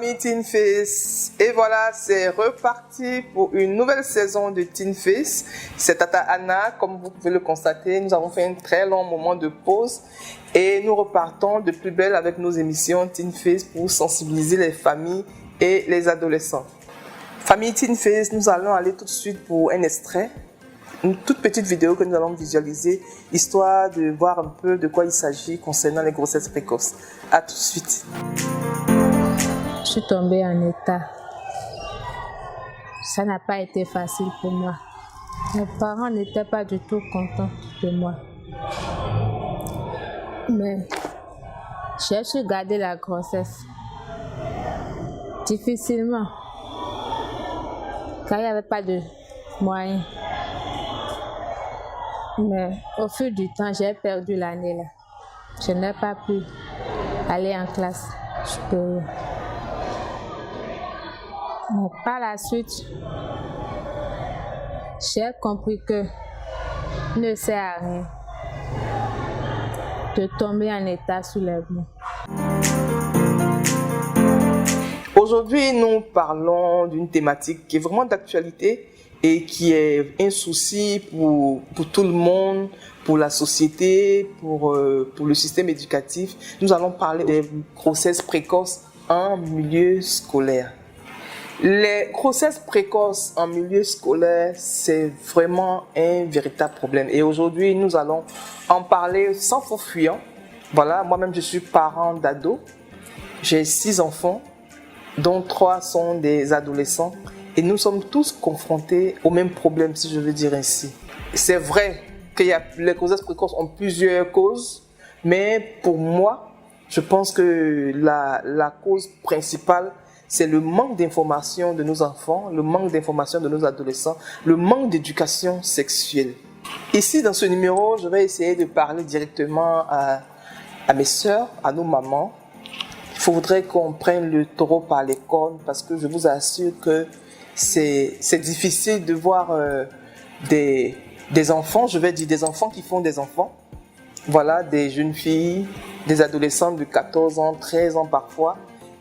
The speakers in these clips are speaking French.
famille Teen Face. Et voilà, c'est reparti pour une nouvelle saison de Teen Face. C'est Tata Anna, comme vous pouvez le constater. Nous avons fait un très long moment de pause et nous repartons de plus belle avec nos émissions Teen Face pour sensibiliser les familles et les adolescents. Famille Teen Face, nous allons aller tout de suite pour un extrait. Une toute petite vidéo que nous allons visualiser, histoire de voir un peu de quoi il s'agit concernant les grossesses précoces. A tout de suite. Je suis tombée en état. Ça n'a pas été facile pour moi. Mes parents n'étaient pas du tout contents de moi. Mais j'ai su garder la grossesse. Difficilement. Car il n'y avait pas de moyens. Mais au fil du temps, j'ai perdu l'année là. Je n'ai pas pu aller en classe supérieure. Mais par la suite, j'ai compris que ne sert à rien de tomber en état soulèvement. Aujourd'hui, nous parlons d'une thématique qui est vraiment d'actualité et qui est un souci pour tout le monde, pour la société, pour le système éducatif. Nous allons parler des grossesses précoces en milieu scolaire. Les grossesses précoces en milieu scolaire, c'est vraiment un véritable problème. Et aujourd'hui, nous allons en parler sans faux fuyant. Voilà, moi-même, je suis parent d'ados. J'ai 6 enfants, dont 3 sont des adolescents. Et nous sommes tous confrontés au même problème, si je veux dire ainsi. C'est vrai que les grossesses précoces ont plusieurs causes, mais pour moi, je pense que la cause principale, c'est le manque d'information de nos enfants, le manque d'information de nos adolescents, le manque d'éducation sexuelle. Ici, dans ce numéro, je vais essayer de parler directement à mes sœurs, à nos mamans. Il faudrait qu'on prenne le taureau par les cornes parce que je vous assure que c'est difficile de voir des enfants, je vais dire des enfants qui font des enfants. Voilà, des jeunes filles, des adolescents de 14 ans, 13 ans parfois,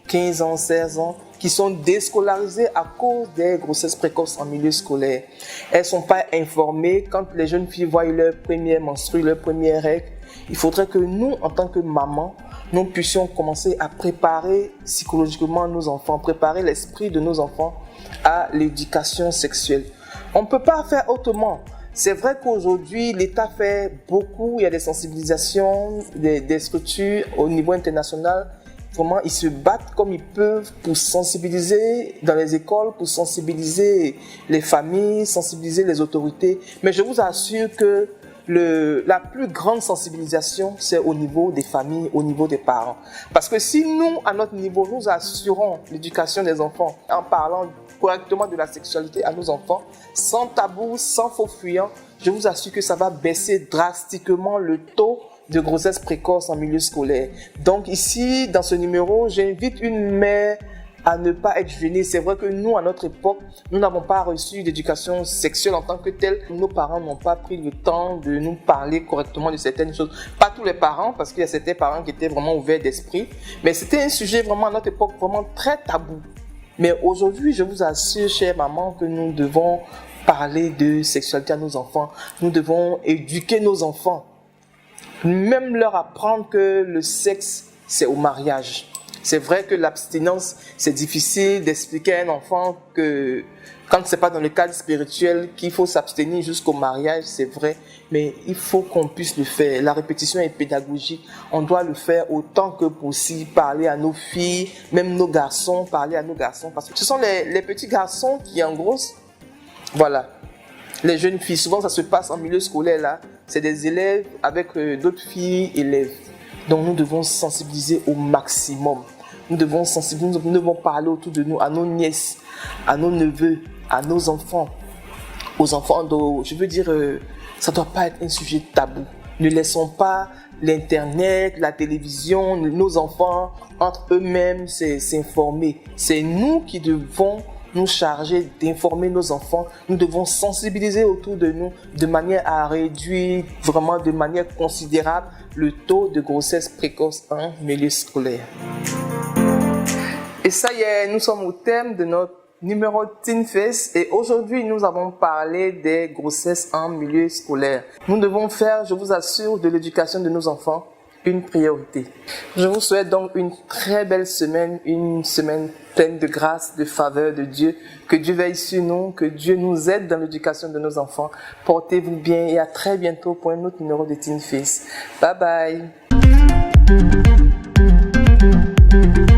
15 ans, 16 ans, qui sont déscolarisées à cause des grossesses précoces en milieu scolaire. Elles ne sont pas informées. Quand les jeunes filles voient leur première menstrue, leur première règle, il faudrait que nous, en tant que mamans, nous puissions commencer à préparer psychologiquement nos enfants, préparer l'esprit de nos enfants à l'éducation sexuelle. On ne peut pas faire autrement. C'est vrai qu'aujourd'hui, l'État fait beaucoup, il y a des sensibilisations, des structures au niveau international. Vraiment, ils se battent comme ils peuvent pour sensibiliser dans les écoles, pour sensibiliser les familles, sensibiliser les autorités. Mais je vous assure que la plus grande sensibilisation, c'est au niveau des familles, au niveau des parents. Parce que si nous, à notre niveau, nous assurons l'éducation des enfants en parlant correctement de la sexualité à nos enfants, sans tabou, sans faux fuyant, je vous assure que ça va baisser drastiquement le taux de grossesse précoce en milieu scolaire. Donc ici, dans ce numéro, j'invite une mère à ne pas être gênée. C'est vrai que nous, à notre époque, nous n'avons pas reçu d'éducation sexuelle en tant que telle. Nos parents n'ont pas pris le temps de nous parler correctement de certaines choses. Pas tous les parents, parce qu'il y a certains parents qui étaient vraiment ouverts d'esprit. Mais c'était un sujet vraiment à notre époque vraiment très tabou. Mais aujourd'hui, je vous assure, chère maman, que nous devons parler de sexualité à nos enfants. Nous devons éduquer nos enfants. Même leur apprendre que le sexe, c'est au mariage. C'est vrai que l'abstinence, c'est difficile d'expliquer à un enfant que quand ce n'est pas dans le cadre spirituel qu'il faut s'abstenir jusqu'au mariage, c'est vrai. Mais il faut qu'on puisse le faire. La répétition est pédagogique. On doit le faire autant que possible. Parler à nos filles, même nos garçons, parler à nos garçons. Parce que ce sont les petits garçons qui engrossent. Voilà. Les jeunes filles, souvent ça se passe en milieu scolaire là. C'est des élèves avec d'autres filles élèves. Donc nous devons sensibiliser au maximum. Nous devons sensibiliser, nous devons parler autour de nous, à nos nièces, à nos neveux, à nos enfants, aux enfants. Je veux dire, ça ne doit pas être un sujet tabou. Ne laissons pas l'internet, la télévision, nos enfants entre eux-mêmes s'informer. C'est nous qui devons nous charger d'informer nos enfants. Nous devons sensibiliser autour de nous de manière à réduire vraiment de manière considérable le taux de grossesse précoce en milieu scolaire. Et ça y est, nous sommes au thème de notre numéro Teen Face et aujourd'hui nous avons parlé des grossesses en milieu scolaire. Nous devons faire, je vous assure, de l'éducation de nos enfants une priorité. Je vous souhaite donc une très belle semaine, une semaine pleine de grâce, de faveur de Dieu. Que Dieu veille sur nous, que Dieu nous aide dans l'éducation de nos enfants. Portez-vous bien et à très bientôt pour un autre numéro de Teen Face. Bye bye.